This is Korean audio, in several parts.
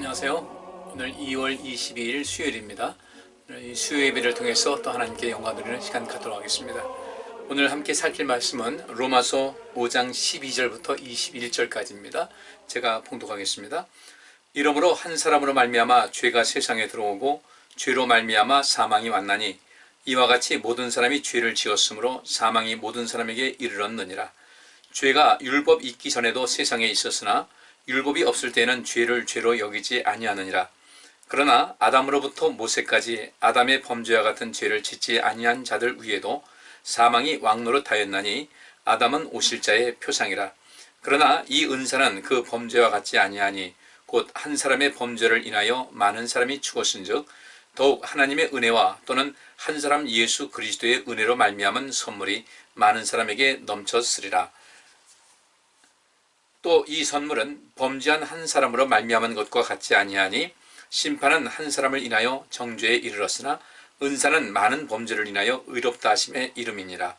안녕하세요. 오늘 2월 22일 수요일입니다. 오늘 이 수요 예배를 통해서 또 하나님께 영광 드리는 시간 갖도록 하겠습니다. 오늘 함께 살필 말씀은 로마서 5장 12절부터 21절까지입니다. 제가 봉독하겠습니다. 이러므로 한 사람으로 말미암아 죄가 세상에 들어오고 죄로 말미암아 사망이 왔나니 이와 같이 모든 사람이 죄를 지었으므로 사망이 모든 사람에게 이르렀느니라. 죄가 율법 있기 전에도 세상에 있었으나 율법이 없을 때는 죄를 죄로 여기지 아니하느니라. 그러나 아담으로부터 모세까지 아담의 범죄와 같은 죄를 짓지 아니한 자들 위에도 사망이 왕노릇하였나니 아담은 오실자의 표상이라. 그러나 이 은사는 그 범죄와 같지 아니하니 곧 한 사람의 범죄를 인하여 많은 사람이 죽었은즉 더욱 하나님의 은혜와 또는 한 사람 예수 그리스도의 은혜로 말미암은 선물이 많은 사람에게 넘쳤으리라. 또 이 선물은 범죄한 한 사람으로 말미암은 것과 같지 아니하니 심판은 한 사람을 인하여 정죄에 이르렀으나 은사는 많은 범죄를 인하여 의롭다 하심에 이름이니라.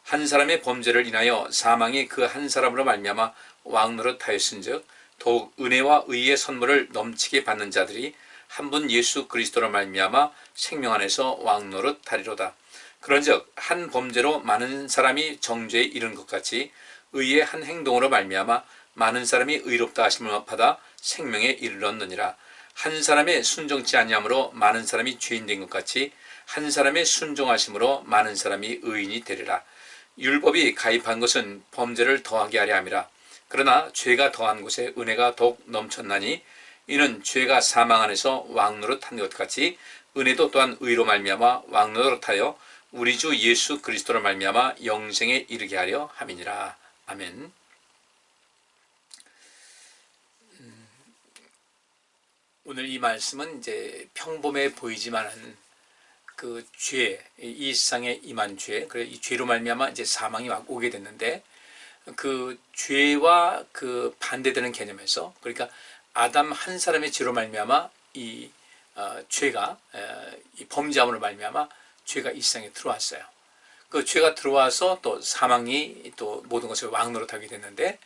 한 사람의 범죄를 인하여 사망이 그 한 사람으로 말미암아 왕노릇하였은즉 더욱 은혜와 의의 선물을 넘치게 받는 자들이 한 분 예수 그리스도로 말미암아 생명 안에서 왕노릇하리로다. 그런즉 한 범죄로 많은 사람이 정죄에 이른 것 같이 의의 한 행동으로 말미암아 많은 사람이 의롭다 하심을 받아 생명에 이르렀느니라. 한 사람의 순종치 아니함으로 많은 사람이 죄인 된 것 같이 한 사람의 순종하심으로 많은 사람이 의인이 되리라. 율법이 가입한 것은 범죄를 더하게 하려 함이라. 그러나 죄가 더한 곳에 은혜가 더욱 넘쳤나니 이는 죄가 사망 안에서 왕노릇한 것 같이 은혜도 또한 의로 말미암아 왕노릇하여 우리 주 예수 그리스도로 말미암아 영생에 이르게 하려 함이니라. 아멘. 오늘 이 말씀은 이제 평범해 보이지만은 그 죄, 이 세상에 임한 죄, 그래 이 죄로 말미암아 이제 사망이 오게 됐는데 그 죄와 그 반대되는 개념에서 그러니까 아담 한 사람의 죄로 말미암아 이 죄가 이 범죄함으로 말미암아 죄가 이 세상에 들어왔어요. 그 죄가 들어와서 또 사망이 또 모든 것을 왕노릇하게 됐는데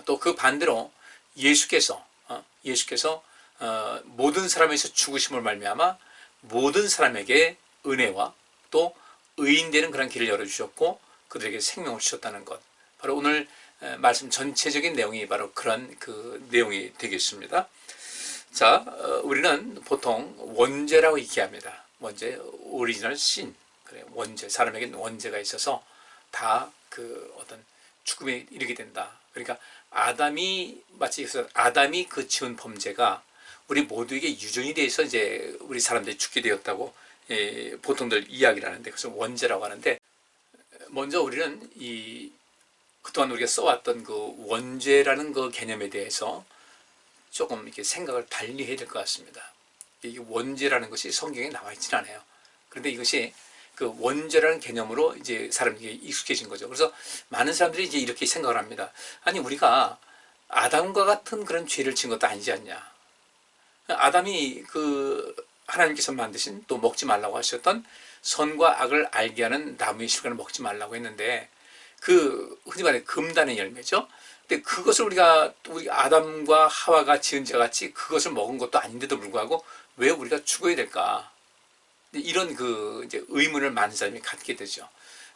또 그 반대로 예수께서 모든 사람에서 죽으심을 말미암아 모든 사람에게 은혜와 또 의인되는 그런 길을 열어주셨고 그들에게 생명을 주셨다는 것, 바로 오늘 말씀 전체적인 내용이 바로 그런 그 내용이 되겠습니다. 자, 우리는 보통 원죄라고 얘기합니다. 원죄, 오리지널 신. 그래, 원죄, 사람에게는 원죄가 있어서 다 그 어떤 죽음에 이르게 된다. 그러니까 아담이 그 지은 범죄가 우리 모두에게 유전이 돼서 이제 우리 사람들이 죽게 되었다고 보통들 이야기를 하는데 그래서 원죄라고 하는데, 먼저 우리는 그동안 우리가 써왔던 그 원죄라는 그 개념에 대해서 조금 이렇게 생각을 달리 해야 될 것 같습니다. 이게 원죄라는 것이 성경에 나와 있진 않아요. 그런데 이것이 그 원죄라는 개념으로 이제 사람들이 익숙해진 거죠. 그래서 많은 사람들이 이제 이렇게 생각을 합니다. 아니, 우리가 아담과 같은 그런 죄를 지은 것도 아니지 않냐. 아담이 그 하나님께서 만드신 또 먹지 말라고 하셨던 선과 악을 알게 하는 나무의 실과를 먹지 말라고 했는데 그 흔히 말해 금단의 열매죠. 근데 그것을 우리 아담과 하와가 지은 죄 같이 그것을 먹은 것도 아닌데도 불구하고 왜 우리가 죽어야 될까? 이런 그 이제 의문을 많은 사람이 갖게 되죠.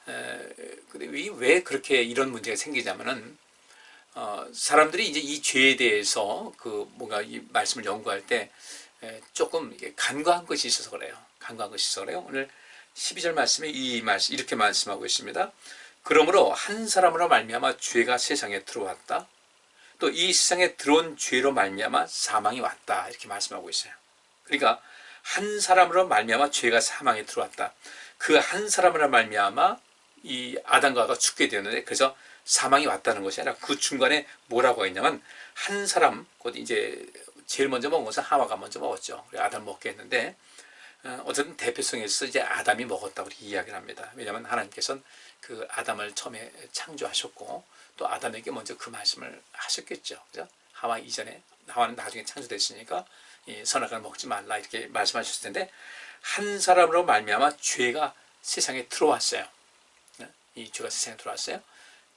근데 왜 그렇게 이런 문제가 생기냐면은 사람들이 이제 이 죄에 대해서 그 뭔가 이 말씀을 연구할 때 조금 간과한 것이 있어서 그래요. 오늘 12절 말씀에 이 말씀 이렇게 말씀하고 있습니다. 그러므로 한 사람으로 말미암아 죄가 세상에 들어왔다. 또 이 세상에 들어온 죄로 말미암아 사망이 왔다. 이렇게 말씀하고 있어요. 그러니까 한 사람으로 말미암아 죄가 사망에 들어왔다. 그 한 사람으로 말미암아 이 아담과 하와가 죽게 되었는데 그래서 사망이 왔다는 것이 아니라 그 중간에 뭐라고 했냐면 한 사람, 곧 이제 제일 먼저 먹은 것은 하와가 먼저 먹었죠. 그래 아담 먹게 했는데 어쨌든 대표성에 있어서 이제 아담이 먹었다고 이야기를 합니다. 왜냐하면 하나님께서는 그 아담을 처음에 창조하셨고 또 아담에게 먼저 그 말씀을 하셨겠죠. 그죠? 하와 이전에, 하와는 나중에 창조됐으니까 이 선악과를 먹지 말라 이렇게 말씀하셨을 텐데 한 사람으로 말미암아 죄가 세상에 들어왔어요. 이 죄가 세상에 들어왔어요.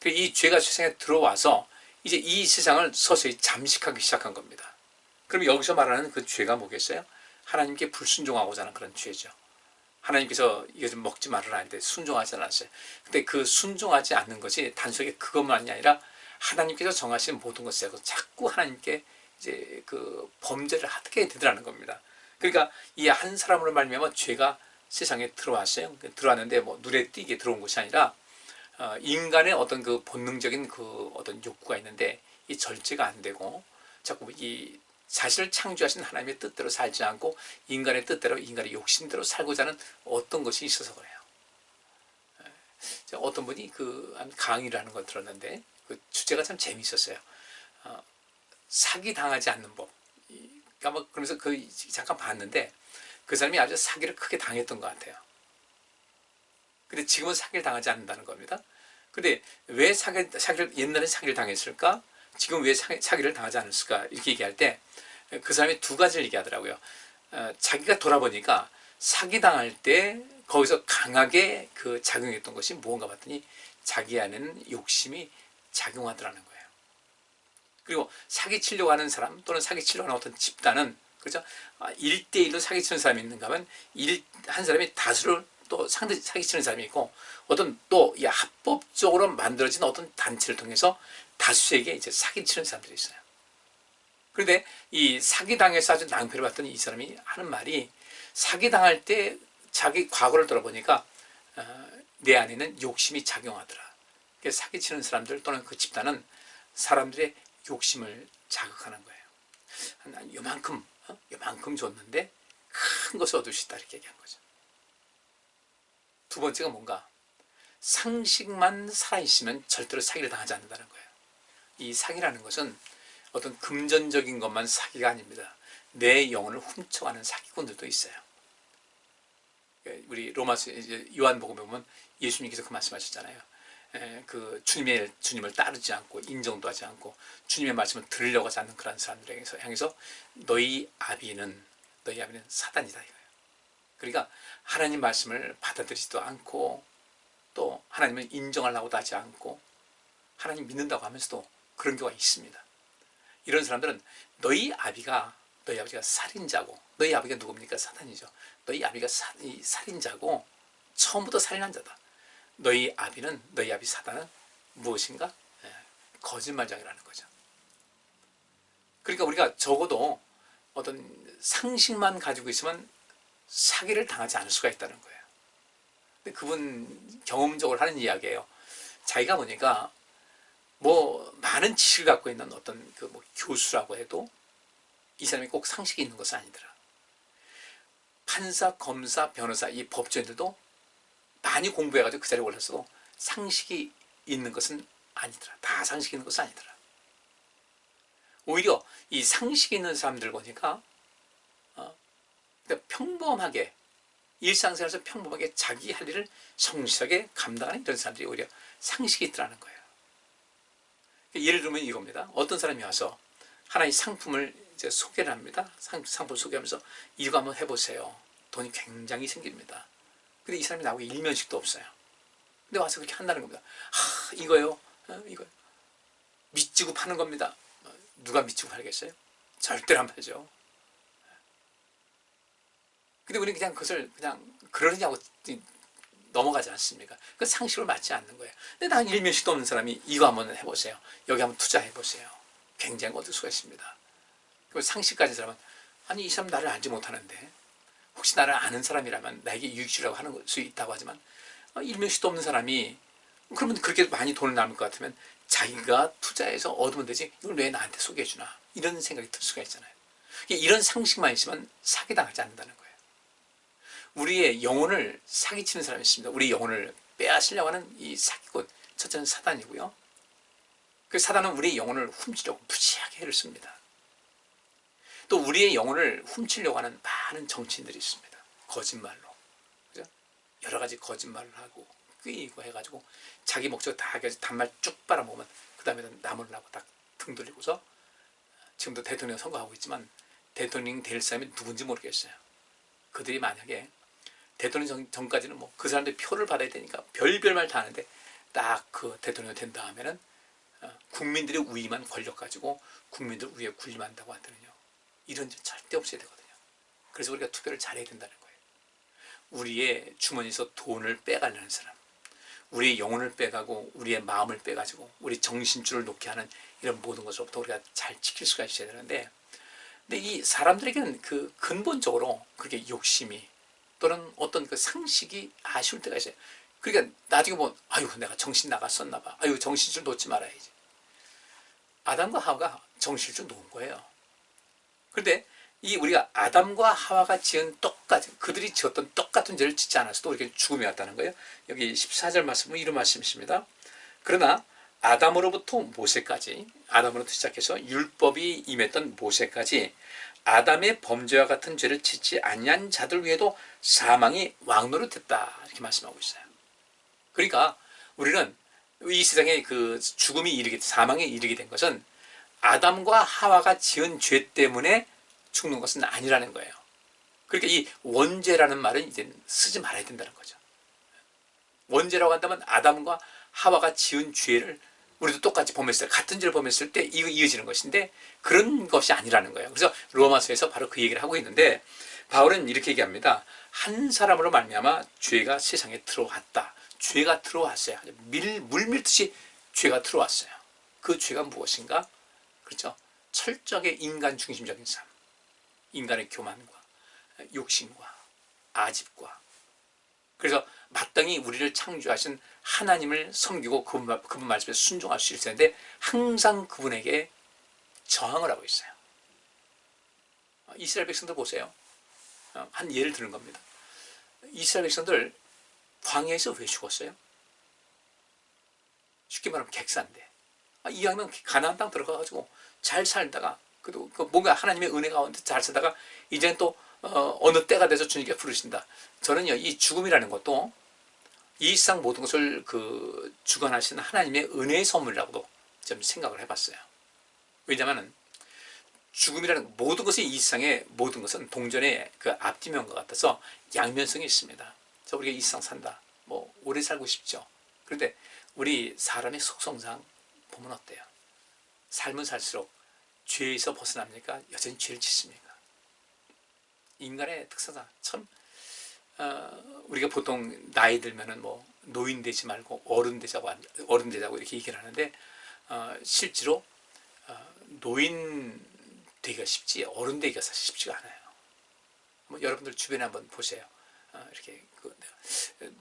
이 죄가 세상에 들어와서 이제 이 세상을 서서히 잠식하기 시작한 겁니다. 그럼 여기서 말하는 그 죄가 뭐겠어요? 하나님께 불순종하고자 하는 그런 죄죠. 하나님께서 이거 좀 먹지 말으라 하는데 순종하지 않았어요. 근데 그 순종하지 않는 것이 단순하게 그것만이 아니라 하나님께서 정하신 모든 것에 자꾸 하나님께 이제 그 범죄를 하게 되더라는 겁니다. 그러니까 이 한 사람으로 말미암아 죄가 세상에 들어왔어요. 들어왔는데 뭐 눈에 띄게 들어온 것이 아니라 인간의 어떤 그 본능적인 그 어떤 욕구가 있는데 이 절제가 안 되고 자꾸 이 자신을 창조하신 하나님의 뜻대로 살지 않고 인간의 뜻대로 인간의 욕심대로 살고자 하는 어떤 것이 있어서 그래요. 어떤 분이 그 강의를 하는 걸 들었는데 그 주제가 참 재미있었어요. 사기 당하지 않는 법. 그러니까 뭐 그러면서 그 잠깐 봤는데 그 사람이 아주 사기를 크게 당했던 것 같아요. 근데 지금은 사기를 당하지 않는다는 겁니다. 근데 왜 사기를 옛날에 사기를 당했을까? 지금 왜 사기를 당하지 않았을까? 이렇게 얘기할 때 그 사람이 두 가지를 얘기하더라고요. 자기가 돌아보니까 사기 당할 때 거기서 강하게 그 작용했던 것이 무언가 봤더니 자기 안에는 욕심이 작용하더라는 거예요. 그리고 사기치려고 하는 사람 또는 사기치려고 하는 어떤 집단은 그렇죠? 1대1로 사기치는 사람이 있는가 하면 한 사람이 다수를 또 상대 사기치는 사람이 있고 어떤 또 합법적으로 만들어진 어떤 단체를 통해서 다수에게 이제 사기치는 사람들이 있어요. 그런데 이 사기당해서 아주 낭패를 봤더니 이 사람이 하는 말이 사기당할 때 자기 과거를 돌아보니까 내 안에는 욕심이 작용하더라. 사기치는 사람들 또는 그 집단은 사람들의 욕심을 자극하는 거예요. 난 요만큼 줬는데 큰 것을 얻을 수 있다 이렇게 얘기한 거죠. 두 번째가 뭔가 상식만 살아있으면 절대로 사기를 당하지 않는다는 거예요. 이 사기라는 것은 어떤 금전적인 것만 사기가 아닙니다. 내 영혼을 훔쳐가는 사기꾼들도 있어요. 우리 로마서 요한복음에 보면 예수님께서 그 말씀하셨잖아요. 그 주님을 따르지 않고 인정도 하지 않고 주님의 말씀을 들으려고 하지 않는 그런 사람들에게 향해서 너희 아비는 사단이다 이거예요. 그러니까 하나님 말씀을 받아들이지도 않고 또 하나님을 인정하려고도 하지 않고 하나님 믿는다고 하면서도 그런 경우가 있습니다. 이런 사람들은 너희 아버지가 살인자고 너희 아버지가 누굽니까? 사단이죠. 너희 아버지가 살인자고 처음부터 살인한 자다. 너희 아비 사단은 무엇인가? 거짓말장이라는 거죠. 그러니까 우리가 적어도 어떤 상식만 가지고 있으면 사기를 당하지 않을 수가 있다는 거예요. 근데 그분 경험적으로 하는 이야기예요. 자기가 보니까 뭐 많은 지식을 갖고 있는 어떤 그 뭐 교수라고 해도 이 사람이 꼭 상식이 있는 것은 아니더라. 판사, 검사, 변호사 이 법조인들도 많이 공부해가지고 그 자리에 올랐어도 상식이 있는 것은 아니더라. 다 상식이 있는 것은 아니더라. 오히려 이 상식이 있는 사람들 보니까 평범하게 일상생활에서 평범하게 자기 할 일을 성실하게 감당하는 이런 사람들이 오히려 상식이 있더라는 거예요. 예를 들면 이겁니다. 어떤 사람이 와서 하나의 상품을 이제 소개를 합니다. 상품 소개하면서 이거 한번 해보세요. 돈이 굉장히 생깁니다. 근데 이 사람이 나오고 일면식도 없어요. 근데 와서 그렇게 한다는 겁니다. 이거요? 이거 미치고 파는 겁니다. 누가 미치고 팔겠어요? 절대로 안 팔죠. 근데 우리는 그냥 그것을 그냥 그러느냐고 넘어가지 않습니까? 그 상식으로 맞지 않는 거예요. 근데 난 일면식도 없는 사람이 이거 한번 해보세요. 여기 한번 투자해보세요. 굉장히 얻을 수가 있습니다. 그 상식까지 사람은 아니 이 사람 나를 알지 못하는데 혹시 나를 아는 사람이라면 나에게 유익 주려고 하는 수 있다고 하지만 일면식도 없는 사람이 그러면 그렇게 많이 돈을 남을 것 같으면 자기가 투자해서 얻으면 되지 이걸 왜 나한테 소개해주나 이런 생각이 들 수가 있잖아요. 이런 상식만 있으면 사기당하지 않는다는 거예요. 우리의 영혼을 사기치는 사람이 있습니다. 우리 영혼을 빼앗으려고 하는 이 사기꾼 첫째는 사단이고요. 그 사단은 우리의 영혼을 훔치려고 무지하게 애를 씁니다. 또 우리의 영혼을 훔치려고 하는 많은 정치인들이 있습니다. 거짓말로. 그죠? 여러 가지 거짓말을 하고 끄이고 해가지고 자기 목적 다 해가지고 단말 쭉 빨아먹으면 그 다음에 나무라고 딱 등 돌리고서 지금도 대통령 선거하고 있지만 대통령 될 사람이 누군지 모르겠어요. 그들이 만약에 대통령 전까지는 뭐 그 사람들 표를 받아야 되니까 별별 말 다 하는데 딱 그 대통령이 된 다음에는 국민들의 우위만 권력 가지고 국민들 위에 군림한다고 하더군요. 이런 일 절대 없어야 되거든요. 그래서 우리가 투표를 잘해야 된다는 거예요. 우리의 주머니에서 돈을 빼가려는 사람, 우리의 영혼을 빼가고 우리의 마음을 빼가지고 우리 정신줄을 놓게 하는 이런 모든 것으로부터 우리가 잘 지킬 수가 있어야 되는데, 근데 이 사람들에게는 그 근본적으로 그렇게 욕심이 또는 어떤 그 상식이 아쉬울 때가 있어요. 그러니까 나중에 보면 아유 내가 정신 나갔었나 봐. 아유 정신줄 놓지 말아야지. 아담과 하와가 정신줄 놓은 거예요. 그런데 이 우리가 아담과 하와가 지은 똑같은, 그들이 지었던 똑같은 죄를 짓지 않았어도 이렇게 죽음이 왔다는 거예요. 여기 14절 말씀은 이런 말씀이십니다. 그러나 아담으로부터 모세까지, 아담으로부터 시작해서 율법이 임했던 모세까지 아담의 범죄와 같은 죄를 짓지 아니한 자들 위에도 사망이 왕노릇했다, 이렇게 말씀하고 있어요. 그러니까 우리는 이 세상에 그 죽음이 이르게, 사망에 이르게 된 것은 아담과 하와가 지은 죄 때문에 죽는 것은 아니라는 거예요. 그러니까 이 원죄라는 말은 이제 쓰지 말아야 된다는 거죠. 원죄라고 한다면 아담과 하와가 지은 죄를 우리도 똑같이 범했을 때, 같은 죄를 범했을 때 이거 이어지는 것인데 그런 것이 아니라는 거예요. 그래서 로마서에서 바로 그 얘기를 하고 있는데, 바울은 이렇게 얘기합니다. 한 사람으로 말미암아 죄가 세상에 들어왔다. 죄가 들어왔어요. 물밀듯이 죄가 들어왔어요. 그 죄가 무엇인가? 그렇죠? 철저하게 인간 중심적인 삶, 인간의 교만과 욕심과 아집과, 그래서 마땅히 우리를 창조하신 하나님을 섬기고 그분 말씀에 순종할 수 있을 텐데 항상 그분에게 저항을 하고 있어요. 이스라엘 백성들 보세요. 한 예를 드는 겁니다. 이스라엘 백성들 광야에서 왜 죽었어요? 쉽게 말하면 객사인데, 이왕이면 가나안 땅 들어가가지고 잘 살다가, 그래도 뭔가 하나님의 은혜 가운데 잘 살다가 이제는 또 어느 때가 돼서 주님께 부르신다. 저는요, 이 죽음이라는 것도 이 세상 모든 것을 주관하시는 하나님의 은혜의 선물이라고도 좀 생각을 해봤어요. 왜냐하면 죽음이라는 모든 것이, 이 세상의 모든 것은 동전의 그 앞뒤면과 같아서 양면성이 있습니다. 우리가 이 세상 산다, 뭐 오래 살고 싶죠. 그런데 우리 사람의 속성상 보면 어때요? 삶은 살수록 죄에서 벗어납니까? 여전히 죄를 짓습니까? 인간의 특성상 참, 우리가 보통 나이 들면은 뭐 노인 되지 말고 어른 되자고 이렇게 얘기를 하는데, 실제로 노인 되기가 쉽지 어른 되기가 사실 쉽지가 않아요. 여러분들 주변에 한번 보세요. 이렇게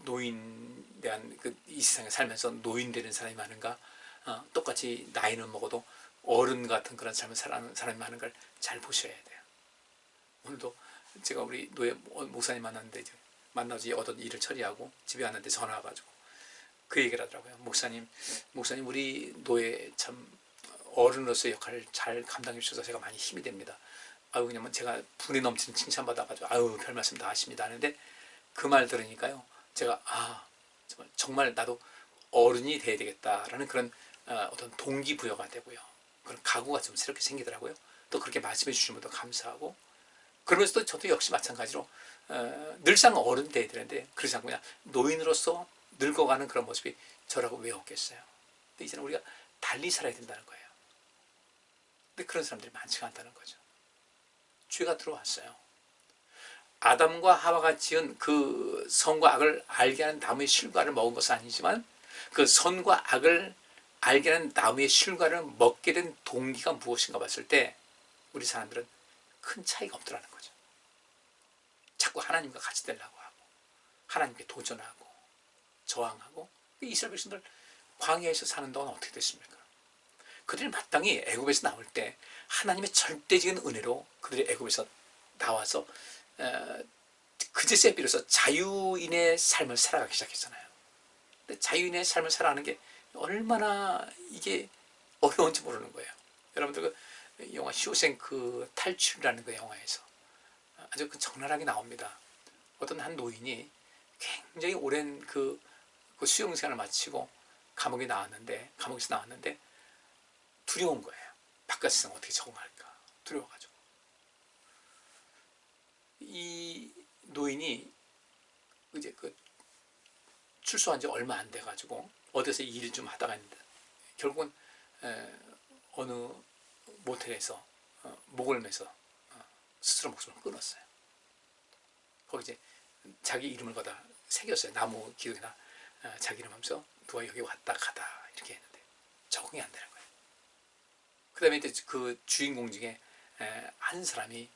노인 대한 이 세상에 살면서 노인 되는 사람이 많은가? 똑같이 나이는 먹어도 어른 같은 그런 삶을 살아가는 사람이 많은 걸 잘 보셔야 돼요. 오늘도 제가 우리 노예 목사님 만났는데, 만나서 어떤 일을 처리하고 집에 왔는데 전화 와가지고 그 얘기를 하더라고요. 목사님 우리 노예 참 어른으로서의 역할을 잘 감당해 주셔서 제가 많이 힘이 됩니다. 그냥 제가 분에 넘치는 칭찬받아가지고 별 말씀 다 하십니다 하는데, 그 말 들으니까요, 제가 정말 나도 어른이 돼야 되겠다라는 그런 어떤 동기부여가 되고요, 그런 각오가 좀 새롭게 생기더라고요. 또 그렇게 말씀해 주시는 것도 감사하고, 그러면서도 저도 역시 마찬가지로 늘상 어른 돼야 되는데 그렇지 않고 그냥 노인으로서 늙어가는 그런 모습이 저라고 왜 없겠어요. 근데 이제는 우리가 달리 살아야 된다는 거예요. 근데 그런 사람들이 많지가 않다는 거죠. 죄가 들어왔어요. 아담과 하와가 지은 그 선과 악을 알게 하는 나무의 실과를 먹은 것은 아니지만, 그 선과 악을 알게 하는 나무의 실과를 먹게 된 동기가 무엇인가 봤을 때 우리 사람들은 큰 차이가 없더라는 거죠. 자꾸 하나님과 같이 되려고 하고 하나님께 도전하고 저항하고. 이스라엘 백성들 광야에서 사는 동안 어떻게 됐습니까? 그들이 마땅히 애굽에서 나올 때 하나님의 절대적인 은혜로 그들이 애굽에서 나와서 그제서야 비로소 자유인의 삶을 살아가기 시작했잖아요. 근데 자유인의 삶을 살아가는 게 얼마나 이게 어려운지 모르는 거예요. 여러분들 그 영화 쇼생크 탈출이라는 그 영화에서 아주 적나라하게 나옵니다. 어떤 한 노인이 굉장히 오랜 그 수용 생활을 마치고 감옥에서 나왔는데 두려운 거예요. 바깥 세상 어떻게 적응할까 두려워가지고. 이 노인이 이제 출소한 지 얼마 안 돼가지고 어디서 일을 좀 하다가 있는데, 결국은 어느 모텔에서 목을 매서 스스로 목숨을 끊었어요. 거기 이제 자기 이름을 거다 새겼어요. 나무 기둥에다 자기 이름 하면서 누가 여기 왔다 가다 이렇게 했는데 적응이 안 되는 거예요. 그 다음에 이제 그 주인공 중에 한 사람이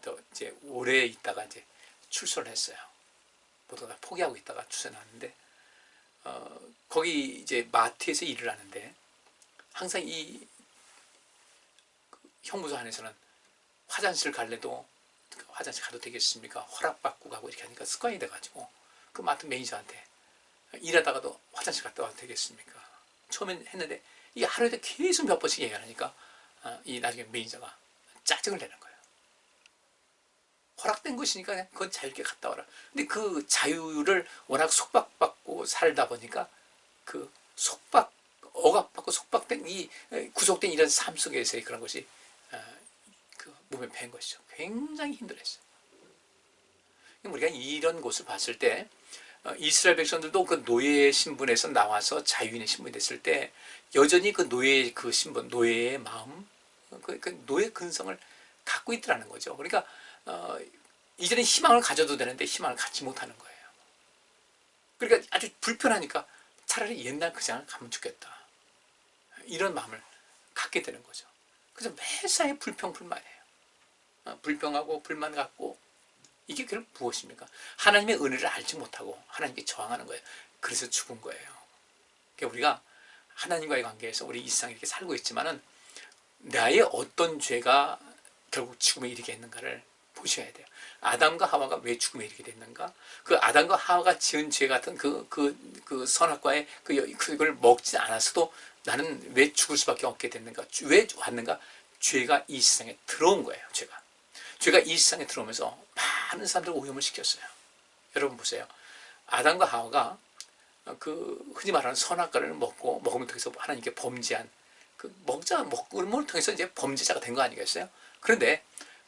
더 이제 오래 있다가 이제 출소를 했어요. 모두 다 포기하고 있다가 출소해 나왔는데 거기 이제 마트에서 일을 하는데 항상 이 형무소 안에서는 화장실 갈래도 화장실 가도 되겠습니까? 허락받고 가고 이렇게 하니까 습관이 돼가지고 그 마트 매니저한테 일하다가도 화장실 갔다 와도 되겠습니까? 처음엔 했는데 이게 하루에 계속 몇 번씩 얘기하니까 이 나중에 매니저가 짜증을 내는 거예요. 허락된 것이니까 그냥 그건 자유롭게 갔다 와라. 근데 그 자유를 워낙 속박받고 살다 보니까 그 억압받고 속박된 이 구속된 이런 삶 속에서의 그런 것이 그 몸에 밴 것이죠. 굉장히 힘들었어요. 우리가 이런 곳을 봤을 때 이스라엘 백성들도 그 노예 신분에서 나와서 자유인의 신분이 됐을 때 여전히 그 노예의 그 신분, 노예의 마음, 그 노예 근성을 갖고 있더라는 거죠. 그러니까 이전에 희망을 가져도 되는데 희망을 갖지 못하는 거예요. 그러니까 아주 불편하니까 차라리 옛날 그 장을 가면 좋겠다. 이런 마음을 갖게 되는 거죠. 그래서 매사에 불평불만이에요. 불평하고 불만 갖고 이게 결국 무엇입니까? 하나님의 은혜를 알지 못하고 하나님께 저항하는 거예요. 그래서 죽은 거예요. 그러니까 우리가 하나님과의 관계에서 우리 이 세상에 이렇게 살고 있지만은 나의 어떤 죄가 결국 죽음에 이르게 했는가를 보셔야 돼요. 아담과 하와가 왜 죽음에 이르게 됐는가? 그 아담과 하와가 지은 죄 같은 그 선악과의 그걸 먹지 않았어도 나는 왜 죽을 수밖에 없게 됐는가? 왜 왔는가? 죄가 이 세상에 들어온 거예요. 죄가 이 세상에 들어오면서 많은 사람들을 오염을 시켰어요. 여러분 보세요. 아담과 하와가 그 흔히 말하는 선악과를 먹음을 통해서 하나님께 범죄한 먹음을 통해서 이제 범죄자가 된 거 아니겠어요? 그런데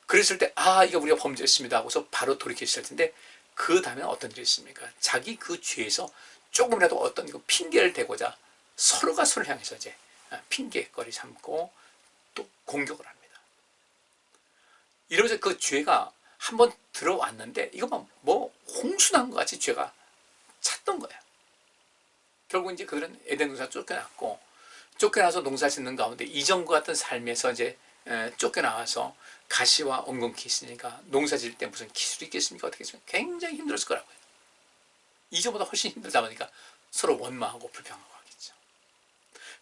그랬을 때 이거 우리가 범죄했습니다 하고서 바로 돌이킬 수 있을 텐데 그 다음에 어떤 일이 있습니까? 자기 그 죄에서 조금이라도 어떤 그 핑계를 대고자 서로가 서로를 향해서 이제 핑계거리 삼고 또 공격을 합니다. 이러면서 그 죄가 한번 들어왔는데 이거 뭐 홍수난 것 같이 죄가 찼던 거예요. 결국 이제 그들은 에덴 동산 쫓겨나서 농사 짓는 가운데 이전과 같은 삶에서 이제 쫓겨나와서 가시와 엉겅퀴 있으니까 농사 지을 때 무슨 기술이 있겠습니까? 어떻게 했습니까? 굉장히 힘들었을 거라고요. 이전보다 훨씬 힘들다 보니까 서로 원망하고 불평하고 하겠죠.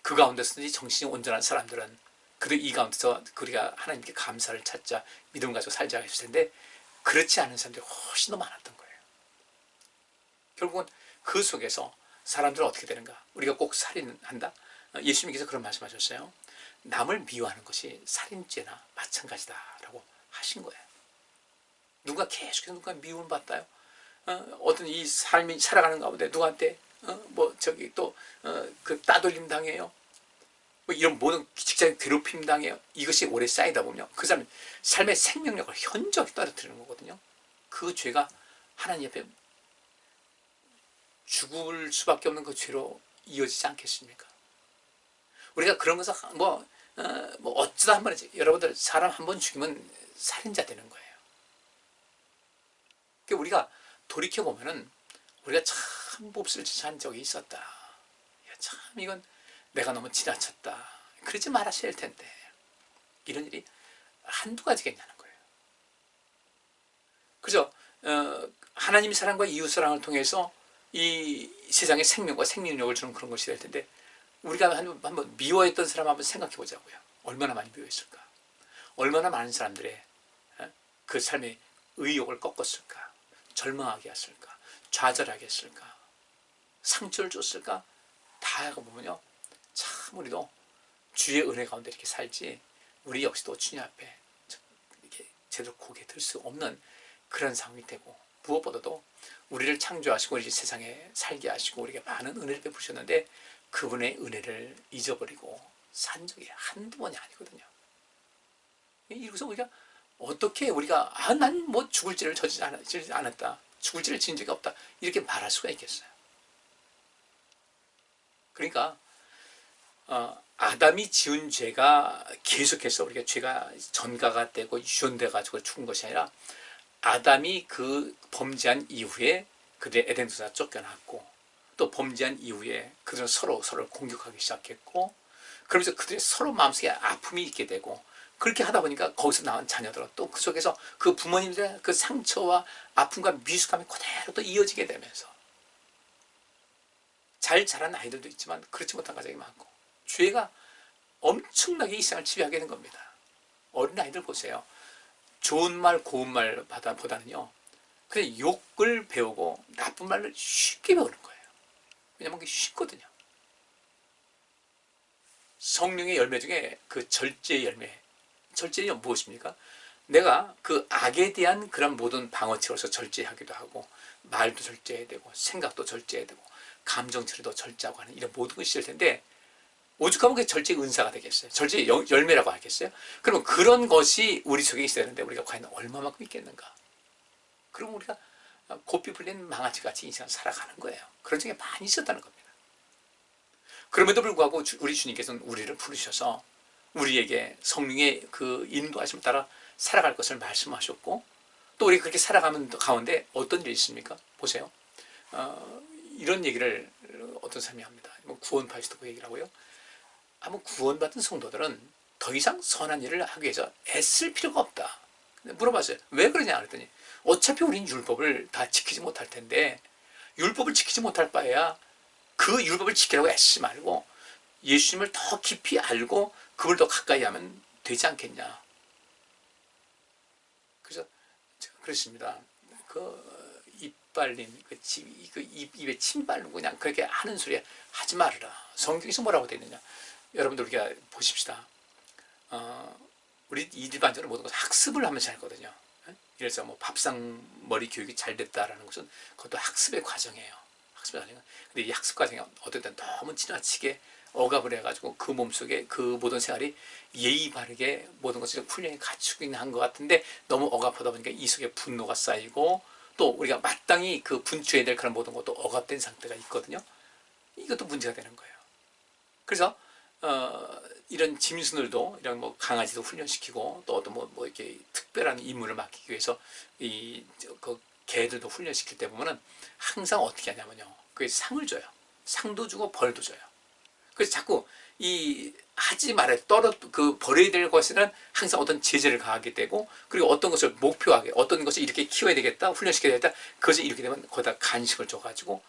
그 가운데서 정신이 온전한 사람들은 그래도 이 가운데서 우리가 하나님께 감사를 찾자, 믿음 가지고 살자 했을 텐데 그렇지 않은 사람들이 훨씬 더 많았던 거예요. 결국은 그 속에서 사람들은 어떻게 되는가? 우리가 꼭 살인한다? 예수님께서 그런 말씀하셨어요. 남을 미워하는 것이 살인죄나 마찬가지다라고 하신 거예요. 누가 계속해서 누가 미움을 받다요? 어떤 이 삶이 살아가는 가운데 누구한테 그 따돌림 당해요. 뭐 이런 모든 직장에 괴롭힘 당해요. 이것이 오래 쌓이다 보면 그 사람 삶의 생명력을 현저하게 떨어뜨리는 거거든요. 그 죄가 하나님 앞에 죽을 수밖에 없는 그 죄로 이어지지 않겠습니까? 우리가 그런 것을 어쩌다 한 번이지. 여러분들 사람 한 번 죽이면 살인자 되는 거예요. 그러니까 우리가 돌이켜보면은 우리가 참 몹쓸 짓을 한 적이 있었다. 참 이건 내가 너무 지나쳤다. 그러지 말았어야 할 텐데. 이런 일이 한두 가지겠냐는 거예요. 그죠? 하나님의 사랑과 이웃 사랑을 통해서 이 세상에 생명과 생명력을 주는 그런 것이 될 텐데 우리가 한번 미워했던 사람 한번 생각해 보자고요. 얼마나 많이 미워했을까? 얼마나 많은 사람들의 그 삶의 의욕을 꺾었을까? 절망하게 했을까? 좌절하게 했을까? 상처를 줬을까? 다 하고 보면요. 참 우리도 주의 은혜 가운데 이렇게 살지 우리 역시도 주님 앞에 이렇게 제대로 고개 들 수 없는 그런 상황이 되고 무엇보다도 우리를 창조하시고 우리 세상에 살게 하시고 우리에게 많은 은혜를 베푸셨는데 그분의 은혜를 잊어버리고 산 적이 한두 번이 아니거든요. 이래서 우리가 어떻게 우리가 난 뭐 죽을 죄를 저지르지 않았다. 죽을 죄를 지은 적이 없다. 이렇게 말할 수가 있겠어요. 그러니까 아담이 지은 죄가 계속해서 우리가 죄가 전가가 되고 유전돼 가지고 죽은 것이 아니라 아담이 그 범죄한 이후에 그들의 에덴 동산에서 쫓겨났고 또 범죄한 이후에 그들은 서로를 공격하기 시작했고 그러면서 그들이 서로 마음속에 아픔이 있게 되고 그렇게 하다 보니까 거기서 나온 자녀들은 또 그 속에서 그 부모님들의 그 상처와 아픔과 미숙함이 그대로 또 이어지게 되면서 잘 자란 아이들도 있지만 그렇지 못한 가정이 많고 죄가 엄청나게 이 세상을 지배하게 된 겁니다. 어린아이들 보세요. 좋은 말 고운 말 보다는요 그냥 욕을 배우고 나쁜 말을 쉽게 배우는 거예요. 왜냐면 그게 쉽거든요. 성령의 열매 중에 그 절제의 열매, 절제는 무엇입니까? 내가 그 악에 대한 그런 모든 방어체로서 절제하기도 하고 말도 절제해야 되고 생각도 절제해야 되고 감정 처리도 절제하고 하는 이런 모든 것이 있을 텐데 오죽하면 그게 절제의 은사가 되겠어요? 절제의 열매라고 하겠어요? 그러면 그런 것이 우리 속에 있어야 되는데 우리가 과연 얼마만큼 있겠는가? 그럼 우리가 고삐 풀린 망아지같이 인생을 살아가는 거예요. 그런 적이 많이 있었다는 겁니다. 그럼에도 불구하고 우리 주님께서는 우리를 부르셔서 우리에게 성령의 그 인도하심을 따라 살아갈 것을 말씀하셨고 또 우리 그렇게 살아가는 가운데 어떤 일이 있습니까? 보세요. 이런 얘기를 어떤 사람이 합니다. 구원파에서도 그 얘기를 하고요. 한번 구원받은 성도들은 더 이상 선한 일을 하기 위해서 애쓸 필요가 없다. 물어봤어요. 왜 그러냐 그랬더니 어차피 우린 율법을 다 지키지 못할 텐데 율법을 지키지 못할 바에야 그 율법을 지키라고 애쓰지 말고 예수님을 더 깊이 알고 그걸 더 가까이 하면 되지 않겠냐. 그래서 제가 그랬습니다. 입 발림, 입에 침 바르고 그냥 그렇게 하는 소리 하지 말아라. 성경에서 뭐라고 되어 있느냐. 여러분들 우리가 보십시다. 우리 일반적으로 모든 것을 학습을 하면서 살거든요. 그래서 뭐 밥상머리 교육이 잘 됐다라는 것은 그것도 학습의 과정이에요. 학습의 과정. 근데 이 학습 과정이 어떨 땐 너무 지나치게 억압을 해가지고 그 몸속에 그 모든 생활이 예의 바르게 모든 것을 훈련이 갖추고 있는 한 것 같은데 너무 억압하다 보니까 이 속에 분노가 쌓이고 또 우리가 마땅히 그 분출해야 될 그런 모든 것도 억압된 상태가 있거든요. 이것도 문제가 되는 거예요. 그래서 이런 짐승들도 이런 뭐 강아지도 훈련시키고 또 어떤 뭐 이렇게 특별한 임무를 맡기기 위해서 그 개들도 훈련시킬 때 보면은 항상 어떻게 하냐면요. 그 상을 줘요. 상도 주고 벌도 줘요. 그래서 자꾸 하지 말아야 버려야 될 것에는 항상 어떤 제재를 가하게 되고 그리고 어떤 것을 목표하게 어떤 것을 이렇게 키워야 되겠다 훈련시켜야 되겠다 그것을 이렇게 되면 거기다 간식을 줘가지고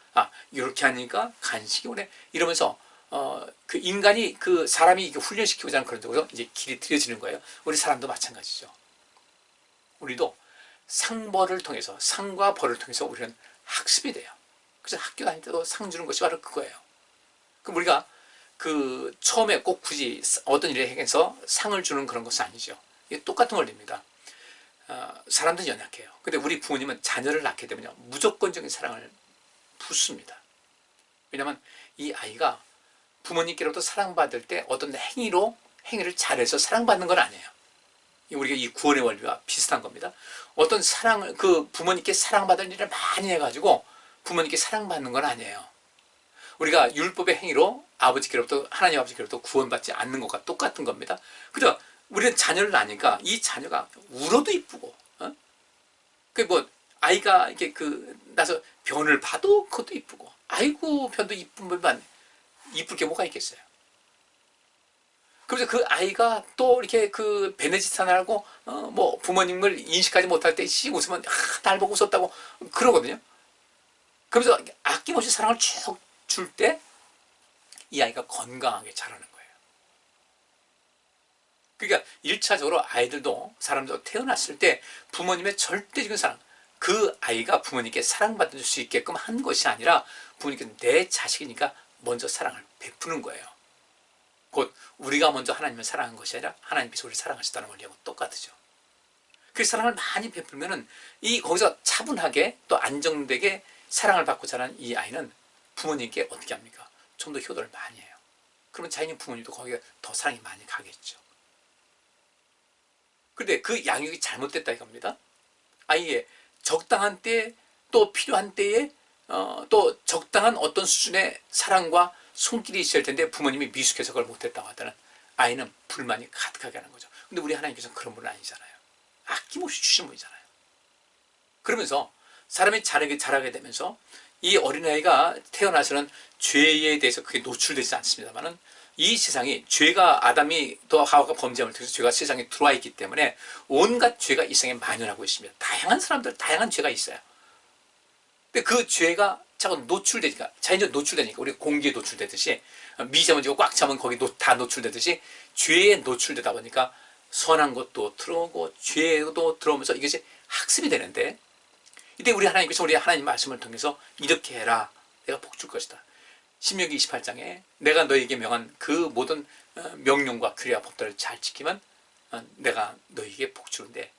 이렇게 하니까 간식이 오네 이러면서 그 인간이 그 사람이 훈련시키고자 하는 그런 쪽으로 이제 길이 들여지는 거예요. 우리 사람도 마찬가지죠. 우리도 상벌을 통해서 상과 벌을 통해서 우리는 학습이 돼요. 그래서 학교 다닐 때도 상 주는 것이 바로 그거예요. 그럼 우리가 그 처음에 꼭 굳이 어떤 일에 행해서 상을 주는 그런 것은 아니죠. 이게 똑같은 원리입니다. 사람들은 연약해요. 근데 우리 부모님은 자녀를 낳게 되면요 무조건적인 사랑을 붓습니다. 왜냐하면 이 아이가 부모님께로부터 사랑받을 때 어떤 행위를 잘해서 사랑받는 건 아니에요. 우리가 이 구원의 원리와 비슷한 겁니다. 어떤 그 부모님께 사랑받을 일을 많이 해가지고 부모님께 사랑받는 건 아니에요. 우리가 율법의 행위로 하나님 아버지께로부터 구원받지 않는 것과 똑같은 겁니다. 그죠? 우리는 자녀를 낳으니까 이 자녀가 울어도 이쁘고, 아이가 이렇게 나서 변을 봐도 그것도 이쁘고, 아이고, 변도 이쁜 것만 이쁠 게 뭐가 있겠어요? 그래서 그 아이가 또 이렇게 베네짓 하나라고, 뭐 부모님을 인식하지 못할 때 웃으면, 날 보고 웃었다고 그러거든요. 그래서 아낌없이 사랑을 쭉 줄 때 이 아이가 건강하게 자라는 거예요. 그러니까 1차적으로 아이들도 사람도 태어났을 때 부모님의 절대적인 사랑 그 아이가 부모님께 사랑받을 수 있게끔 한 것이 아니라 부모님께 내 자식이니까 먼저 사랑을 베푸는 거예요. 곧 우리가 먼저 하나님을 사랑한 것이 아니라 하나님께서 우리를 사랑하셨다는 원리하고 똑같으죠. 그 사랑을 많이 베풀면은 거기서 차분하게 또 안정되게 사랑을 받고 자란 이 아이는 부모님께 어떻게 합니까? 좀 더 효도를 많이 해요. 그러면 자기는 부모님도 거기에 더 사랑이 많이 가겠죠. 그런데 그 양육이 잘못됐다 이겁니다. 아이의 적당한 때 또 필요한 때에 또 적당한 어떤 수준의 사랑과 손길이 있어야 할 텐데 부모님이 미숙해서 그걸 못했다고 하다는 아이는 불만이 가득하게 하는 거죠. 근데 우리 하나님께서는 그런 분은 아니잖아요. 아낌없이 주신 분이잖아요. 그러면서 사람이 자라게 되면서 이 어린아이가 태어나서는 죄에 대해서 그게 노출되지 않습니다만은 이 세상이 죄가 아담이 또 하와가 범죄함을 통해서 죄가 세상에 들어와 있기 때문에 온갖 죄가 이 세상에 만연하고 있습니다. 다양한 사람들 다양한 죄가 있어요. 근데 그 죄가 자꾸 노출되니까 자연적으로 노출되니까 우리 공기에 노출되듯이 미세먼지가 꽉 차면 거기 다 노출되듯이 죄에 노출되다 보니까 선한 것도 들어오고 죄도 들어오면서 이것이 학습이 되는데 이때 우리 하나님께서 우리 하나님 말씀을 통해서 이렇게 해라 내가 복 줄 것이다. 신명기 28장에 내가 너에게 명한 그 모든 명령과 규례와 법들을 잘 지키면 내가 너에게 복 주는데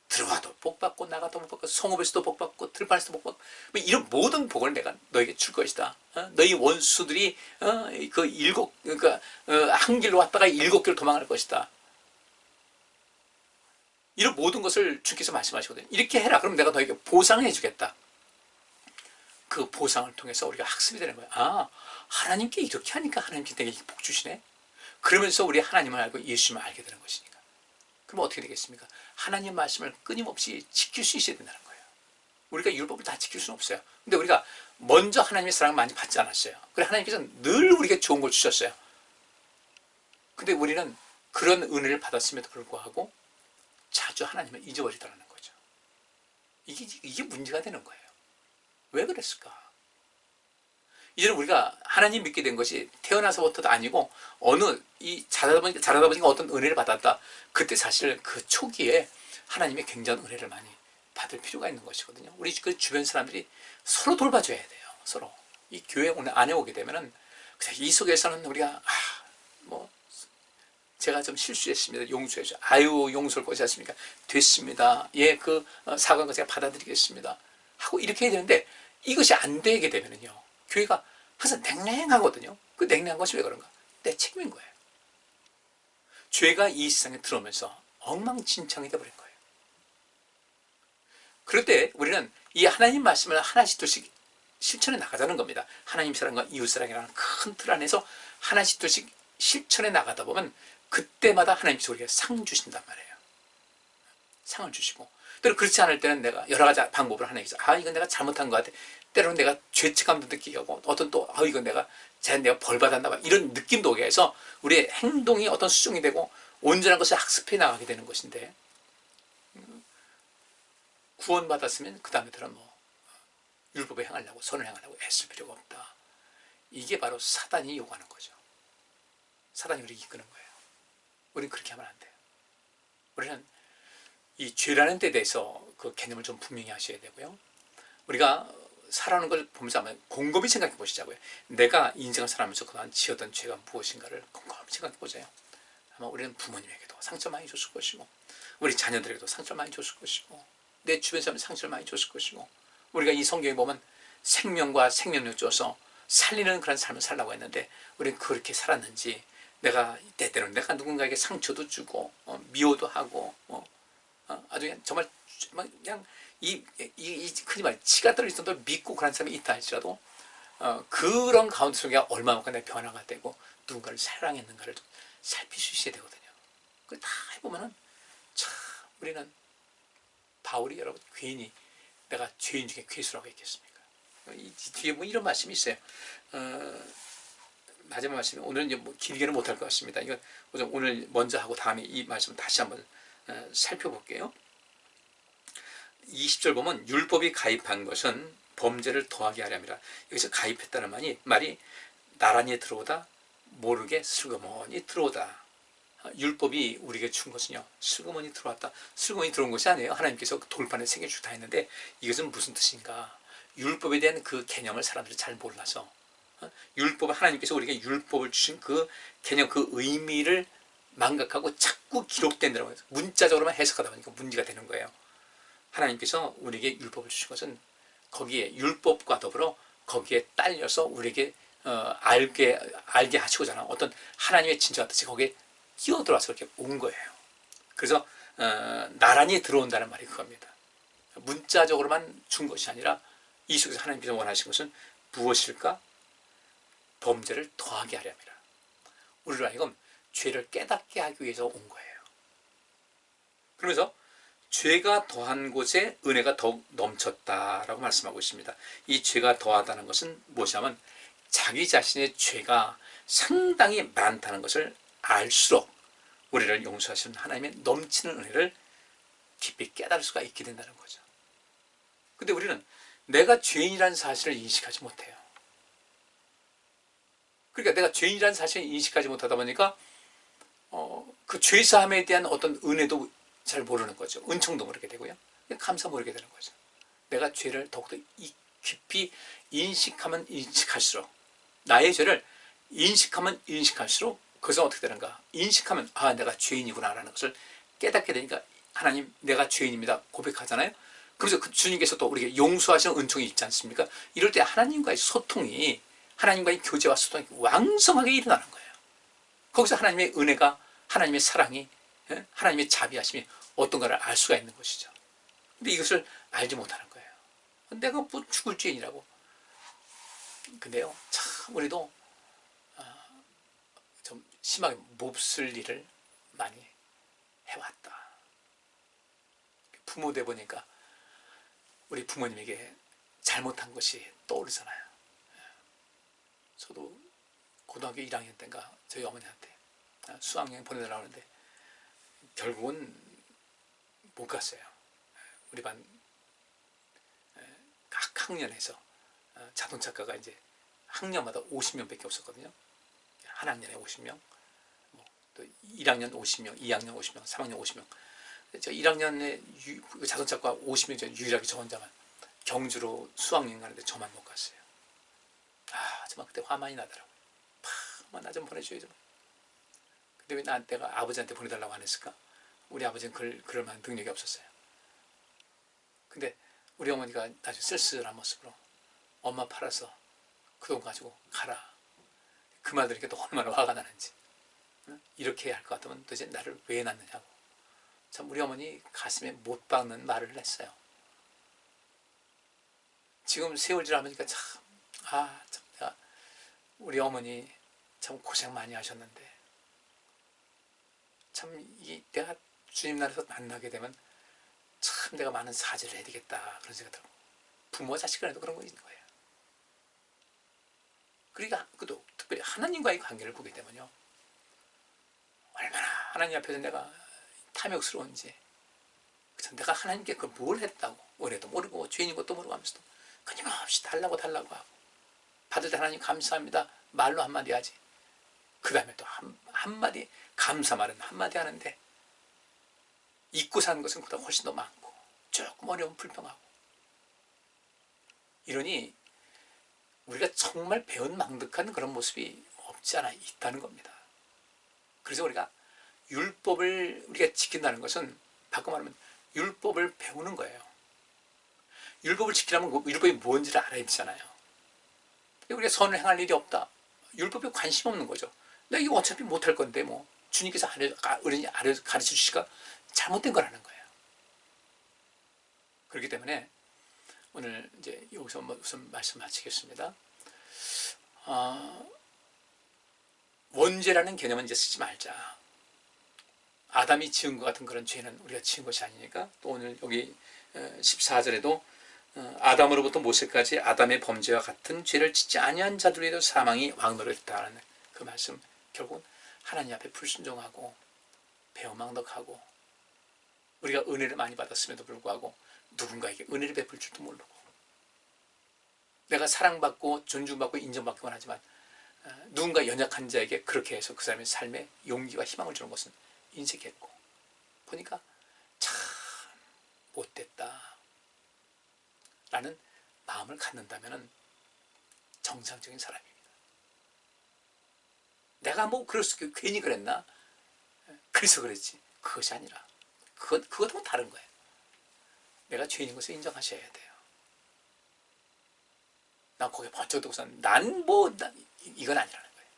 들어와도 복 받고 나가도 복 받고 성읍에서도 복 받고 들판에서도 복 받고 이런 모든 복을 내가 너에게 줄 것이다. 너희 원수들이 그러니까 한 길로 왔다가 7길로 도망갈 것이다. 이런 모든 것을 주께서 말씀하시거든요. 이렇게 해라. 그럼 내가 너에게 보상해 주겠다. 그 보상을 통해서 우리가 학습이 되는 거예요. 아, 하나님께 이렇게 하니까 하나님께 내게 복 주시네. 그러면서 우리 하나님을 알고 예수님을 알게 되는 것이니까. 그럼 어떻게 되겠습니까? 하나님 말씀을 끊임없이 지킬 수 있어야 된다는 거예요. 우리가 율법을 다 지킬 수는 없어요. 근데 우리가 먼저 하나님의 사랑을 많이 받지 않았어요. 그래 하나님께서 늘 우리에게 좋은 걸 주셨어요. 근데 우리는 그런 은혜를 받았음에도 불구하고 자주 하나님을 잊어버리더라는 거죠. 이게 문제가 되는 거예요. 왜 그랬을까? 이제는 우리가 하나님 믿게 된 것이 태어나서부터도 아니고 자라다 보니까 어떤 은혜를 받았다. 그때 사실 그 초기에 하나님의 굉장한 은혜를 많이 받을 필요가 있는 것이거든요. 우리 그 주변 사람들이 서로 돌봐줘야 돼요. 서로. 이 교회 안에 오게 되면은 이 속에서는 우리가 제가 좀 실수했습니다. 용서해줘. 아유, 용서할 것이 않습니까? 됐습니다. 예, 사과한 거 제가 받아들이겠습니다. 하고 이렇게 해야 되는데 이것이 안 되게 되면은요. 교회가 항상 냉랭하거든요. 그 냉랭한 것이 왜 그런가? 내 책임인 거예요. 죄가 이 세상에 들어오면서 엉망진창이 되어버린 거예요. 그럴 때 우리는 이 하나님 말씀을 하나씩 둘씩 실천해 나가자는 겁니다. 하나님 사랑과 이웃 사랑이라는 큰 틀 안에서 하나씩 둘씩 실천해 나가다 보면 그때마다 하나님께서 우리에게 상 주신단 말이에요. 상을 주시고 때로 그렇지 않을 때는 내가 여러 가지 방법을 하나님께서 이건 내가 잘못한 것 같아. 때로는 내가 죄책감도 느끼게 하고 어떤 또 이건 내가 벌 받았나 봐. 이런 느낌도 오게 해서 우리의 행동이 어떤 수정이 되고 온전한 것을 학습해 나가게 되는 것인데 구원받았으면 그 다음에들은 율법에 행하려고 선을 행하려고 애쓸 필요가 없다. 이게 바로 사단이 요구하는 거죠. 사단이 우리를 이끄는 거예요. 우리는 그렇게 하면 안 돼요. 우리는 이 죄라는 데 대해서 그 개념을 좀 분명히 하셔야 되고요. 우리가 살아오는 걸 보면서 한번 곰곰이 생각해 보시자고요. 내가 인생을 살아가면서 그동안 지었던 죄가 무엇인가를 곰곰이 생각해 보세요. 아마 우리는 부모님에게도 상처 많이 줬을 것이고 우리 자녀들에게도 상처 많이 줬을 것이고 내 주변 사람에 상처를 많이 줬을 것이고 우리가 이 성경에 보면 생명과 생명력 줘서 살리는 그런 삶을 살라고 했는데 우리는 그렇게 살았는지 때때로는 내가 누군가에게 상처도 주고 미워도 하고 아주 정말 그냥 흔히 말 치가 떨어질 정도로 믿고 그런 사람이 있다 할지라도 그런 가운데 속에 얼마만큼 내 변화가 되고 누군가를 사랑했는가를 좀 살필 수 있어야 되거든요. 그걸 다 해보면은 참 우리는 바울이 여러분 괜히 내가 죄인 중에 괴수라고 했겠습니까? 이 뒤에 이런 말씀이 있어요. 마지막 말씀이 오늘은 이제 길게는 못할 것 같습니다. 이건 오늘 먼저 하고 다음에 이 말씀을 다시 한번 살펴볼게요. 20절 보면 율법이 가입한 것은 범죄를 더하게 하려 함이라. 여기서 가입했다는 말이 나란히 들어오다 모르게 슬그머니 들어오다. 율법이 우리에게 준 것은요 슬그머니 들어왔다. 슬그머니 들어온 것이 아니에요. 하나님께서 돌판에 새겨주고 다 했는데 이것은 무슨 뜻인가. 율법에 대한 그 개념을 사람들이 잘 몰라서 율법 하나님께서 우리에게 율법을 주신 그 개념 그 의미를 망각하고 자꾸 기록된 대로 문자적으로만 해석하다 보니까 문제가 되는 거예요. 하나님께서 우리에게 율법을 주신 것은 거기에 율법과 더불어 거기에 딸려서 우리에게 알게 하시고자 하는 어떤 하나님의 진정한 뜻이 거기에 끼어들어와서 이렇게 온 거예요. 그래서 나란히 들어온다는 말이 그겁니다. 문자적으로만 준 것이 아니라 이 속에서 하나님께서 원하신 것은 무엇일까? 범죄를 더하게 하려 함이라. 우리로 하여금 죄를 깨닫게 하기 위해서 온 거예요. 그러면서 죄가 더한 곳에 은혜가 더욱 넘쳤다라고 말씀하고 있습니다. 이 죄가 더하다는 것은 무엇이냐면 자기 자신의 죄가 상당히 많다는 것을 알수록 우리를 용서하시는 하나님의 넘치는 은혜를 깊이 깨달을 수가 있게 된다는 거죠. 근데 우리는 내가 죄인이라는 사실을 인식하지 못해요. 그러니까 내가 죄인이라는 사실을 인식하지 못하다 보니까 그 죄사함에 대한 어떤 은혜도 잘 모르는 거죠. 은총도 모르게 되고요. 감사 모르게 되는 거죠. 내가 죄를 더욱더 깊이 인식하면 인식할수록, 나의 죄를 인식하면 인식할수록 그것은 어떻게 되는가? 인식하면 내가 죄인이구나 라는 것을 깨닫게 되니까 하나님 내가 죄인입니다 고백하잖아요. 그래서 그 주님께서 또 우리에게 용서하시는 은총이 있지 않습니까? 이럴 때 하나님과의 소통이, 하나님과의 교제와 소통이 왕성하게 일어나는 거예요. 거기서 하나님의 은혜가, 하나님의 사랑이, 하나님의 자비하심이 어떤가를 알 수가 있는 것이죠. 근데 이것을 알지 못하는 거예요. 내가 뭐 죽을 죄인이라고. 근데요, 참 우리도 좀 심하게 몹쓸 일을 많이 해왔다. 부모 돼 보니까 우리 부모님에게 잘못한 것이 떠오르잖아요. 저도 고등학교 1학년 때인가 저희 어머니한테 수학여행 보내달라고 하는데 결국은 못 갔어요. 우리 반 각 학년에서 자동차과가 이제 학년마다 50명밖에 없었거든요. 한 학년에 50명, 또 1학년 50명, 2학년 50명, 3학년 50명. 저 1학년에 자동차과 50명 중 유일하게 저 혼자만 경주로 수학여행 가는데 저만 못 갔어요. 정말 그때 화 많이 나더라고요. 나 좀 보내줘야죠. 근데 왜 내가 아버지한테 보내달라고 안 했을까? 우리 아버지는 그럴 만한 능력이 없었어요. 근데 우리 어머니가 아주 쓸쓸한 모습으로 엄마 팔아서 그 돈 가지고 가라. 그 말 들으니까 또 얼마나 화가 나는지. 이렇게 할 것 같으면 도대체 나를 왜 낳느냐고. 참 우리 어머니 가슴에 못 박는 말을 했어요. 지금 세월질 하니까 참 내가 우리 어머니 참 고생 많이 하셨는데 참 내가 주님 나라에서 만나게 되면 참 내가 많은 사죄를 해야 되겠다 그런 생각이 들고, 부모 자식 간에도 그런 거 있는 거예요. 그러니까 그도 특별히 하나님과의 관계를 보게 되면요, 얼마나 하나님 앞에서 내가 탐욕스러운지, 내가 하나님께 그걸 뭘 했다고, 은혜도 모르고 죄인인 것도 모르고 하면서도 끊임없이 달라고 하고, 받을 때 하나님 감사합니다 말로 한마디 하지, 그 다음에 또 한마디 감사 말은 한마디 하는데 잊고 사는 것은 그보다 훨씬 더 많고 조금 어려운 불평하고, 이러니 우리가 정말 배은망덕한 그런 모습이 없지 않아 있다는 겁니다. 그래서 우리가 율법을 우리가 지킨다는 것은 바꿔 말하면 율법을 배우는 거예요. 율법을 지키려면 율법이 뭔지를 알아야 되잖아요. 우리가 선을 행할 일이 없다, 율법에 관심 없는 거죠. 내가 이거 어차피 못할 건데 뭐 주님께서 가르쳐 주시니까 잘못된 거라는 거예요. 그렇기 때문에 오늘 이제 여기서 우선 말씀 마치겠습니다. 원죄라는 개념은 이제 쓰지 말자. 아담이 지은 것 같은 그런 죄는 우리가 지은 것이 아니니까. 또 오늘 여기 14절에도 아담으로부터 모세까지 아담의 범죄와 같은 죄를 짓지 아니한 자들에도 사망이 왕노릇했다는 그 말씀, 결국은 하나님 앞에 불순종하고 배은망덕하고 우리가 은혜를 많이 받았음에도 불구하고 누군가에게 은혜를 베풀 줄도 모르고, 내가 사랑받고 존중받고 인정받기만 하지만 누군가 연약한 자에게 그렇게 해서 그 사람의 삶에 용기와 희망을 주는 것은 인색했고, 보니까 참 못됐다 라는 마음을 갖는다면 정상적인 사람입니다. 내가 뭐 그럴 수 있고 괜히 그랬나, 그래서 그랬지, 그것이 아니라 그것하고 다른 거예요. 내가 죄인인 것을 인정하셔야 돼요. 난 거기에 번쩍 들고서 이건 아니라는 거예요.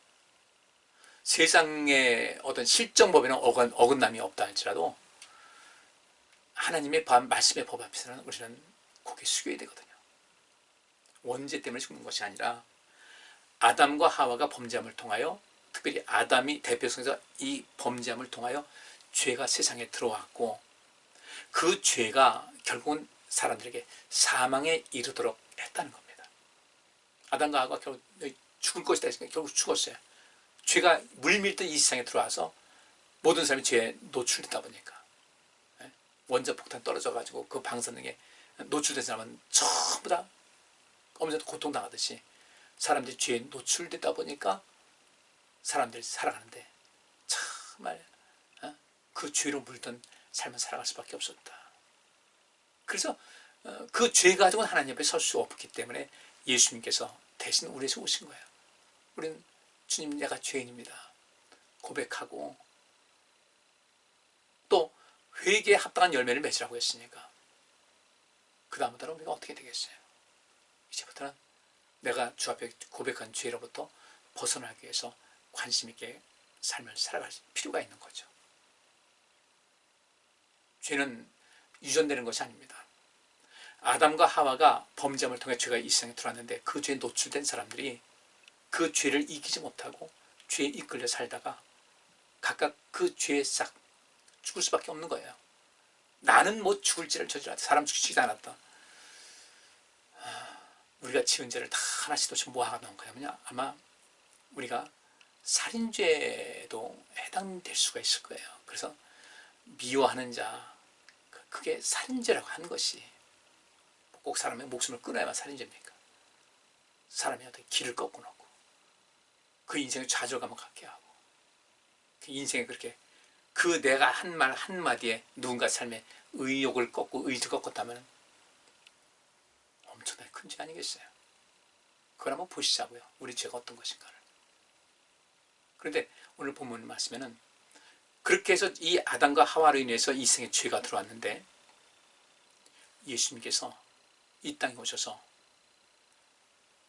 세상의 어떤 실정법에는 어긋남이 없다 할지라도 하나님의 말씀의 법 앞에서는 우리는 고개 숙여야 되거든요. 원죄 때문에 죽는 것이 아니라 아담과 하와가 범죄함을 통하여, 특별히 아담이 대표성에서 이 범죄함을 통하여 죄가 세상에 들어왔고, 그 죄가 결국은 사람들에게 사망에 이르도록 했다는 겁니다. 아담과 하와가 결국 죽을 것이다 했으니까 결국 죽었어요. 죄가 물밀듯 이 세상에 들어와서 모든 사람이 죄에 노출되다 보니까, 원자폭탄 떨어져가지고 그 방사능에 노출된 사람은 전부 다 엄청 고통당하듯이 사람들이 죄에 노출되다 보니까 사람들이 살아가는데 정말 그 죄로 물든 삶을 살아갈 수밖에 없었다. 그래서 그 죄 가지고는 하나님 앞에 설 수 없기 때문에 예수님께서 대신 우리에서 오신 거예요. 우리는 주님, 내가 죄인입니다 고백하고 또 회개에 합당한 열매를 맺으라고 했으니까 그 다음부터는 우리가 어떻게 되겠어요? 이제부터는 내가 주 앞에 고백한 죄로부터 벗어나기 위해서 관심 있게 삶을 살아갈 필요가 있는 거죠. 죄는 유전되는 것이 아닙니다. 아담과 하와가 범죄함을 통해 죄가 이 세상에 들어왔는데 그 죄에 노출된 사람들이 그 죄를 이기지 못하고 죄에 이끌려 살다가 각각 그 죄에 싹 죽을 수밖에 없는 거예요. 나는 뭐 죽을 죄를 저질렀다, 사람 죽이지 않았다. 우리가 지은 죄를 다 하나씩 모아놓은 거예요. 뭐냐? 아마 우리가 살인죄도 해당될 수가 있을 거예요. 그래서 미워하는 자, 그게 살인죄라고 하는 것이, 꼭 사람의 목숨을 끊어야만 살인죄입니까? 사람이 어떻게 길을 꺾어 놓고 그 인생의 좌절감을 갖게 하고, 그 인생에 그렇게 그 내가 한 말 한마디에 누군가 삶의 의욕을 꺾고 의지를 꺾었다면 엄청나게 큰 죄 아니겠어요? 그걸 한번 보시자고요. 우리 죄가 어떤 것인가를. 그런데 오늘 본문 말씀에는 그렇게 해서 이 아담과 하와로 인해서 이 세상에 죄가 들어왔는데 예수님께서 이 땅에 오셔서,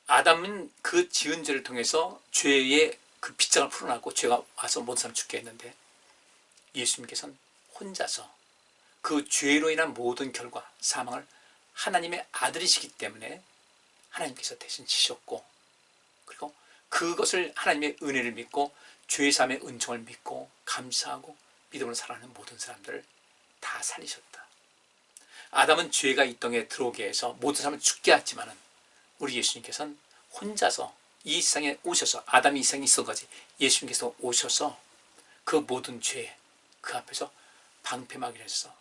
아담은 그 지은 죄를 통해서 죄의 그 빗장을 풀어놨고 죄가 와서 모든 사람 죽게 했는데 예수님께서는 혼자서 그 죄로 인한 모든 결과, 사망을 하나님의 아들이시기 때문에 하나님께서 대신 지셨고, 그리고 그것을 하나님의 은혜를 믿고 죄사함의 은총을 믿고 감사하고 믿음으로 살아가는 모든 사람들을 다 살리셨다. 아담은 죄가 이 땅에 들어오게 해서 모든 사람을 죽게 했지만은 우리 예수님께서는 혼자서 이 세상에 오셔서, 아담이 이 세상에 있었던 거지, 예수님께서 오셔서 그 모든 죄 그 앞에서 방패막이를 해서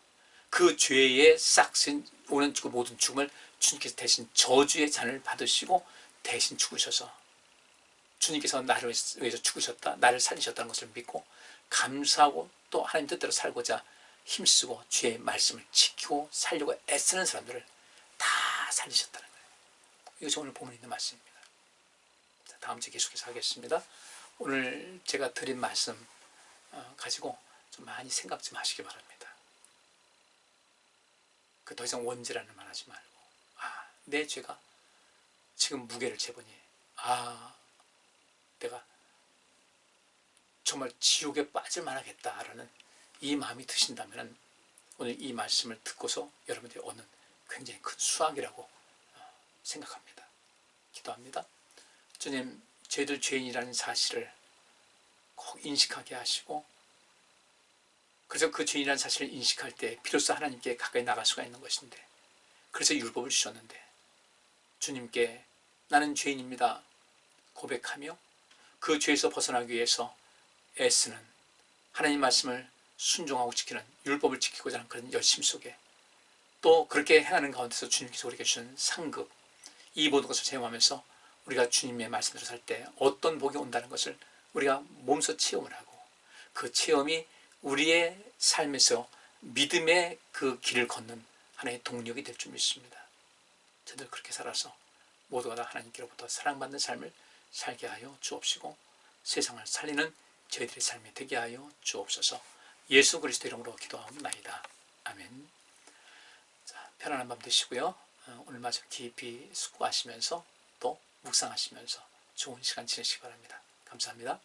그 죄에 싹슨 오는 그 모든 죽음을 주님께서 대신 저주의 잔을 받으시고 대신 죽으셔서, 주님께서 나를 위해서 죽으셨다, 나를 살리셨다는 것을 믿고 감사하고 또 하나님 뜻대로 살고자 힘쓰고 주의 말씀을 지키고 살려고 애쓰는 사람들을 다 살리셨다는 거예요. 이것이 오늘 본문에 있는 말씀입니다. 다음 주에 계속해서 하겠습니다. 오늘 제가 드린 말씀 가지고 좀 많이 생각 좀 하시기 바랍니다. 더 이상 원죄라는 말 하지 말고, 내 죄가 지금 무게를 재보니 내가 정말 지옥에 빠질 만하겠다라는 이 마음이 드신다면 오늘 이 말씀을 듣고서 여러분들이 얻는 굉장히 큰 수확이라고 생각합니다. 기도합니다. 주님, 저희들 죄인이라는 사실을 꼭 인식하게 하시고, 그래서 그 죄인이라는 사실을 인식할 때 비로소 하나님께 가까이 나갈 수가 있는 것인데, 그래서 율법을 주셨는데 주님께 나는 죄인입니다 고백하며 그 죄에서 벗어나기 위해서 애쓰는, 하나님 말씀을 순종하고 지키는, 율법을 지키고자 하는 그런 열심 속에 또 그렇게 행하는 가운데서 주님께서 우리에게 주신 상급, 이 모든 것을 체험하면서 우리가 주님의 말씀대로 살 때 어떤 복이 온다는 것을 우리가 몸소 체험을 하고, 그 체험이 우리의 삶에서 믿음의 그 길을 걷는 하나의 동력이 될 줄 믿습니다. 저들 그렇게 살아서 모두가 다 하나님께로부터 사랑받는 삶을 살게 하여 주옵시고 세상을 살리는 저희들의 삶이 되게 하여 주옵소서. 예수 그리스도 이름으로 기도하옵나이다. 아멘. 자, 편안한 밤 되시고요. 오늘 마저 깊이 숙고하시면서 또 묵상하시면서 좋은 시간 지내시기 바랍니다. 감사합니다.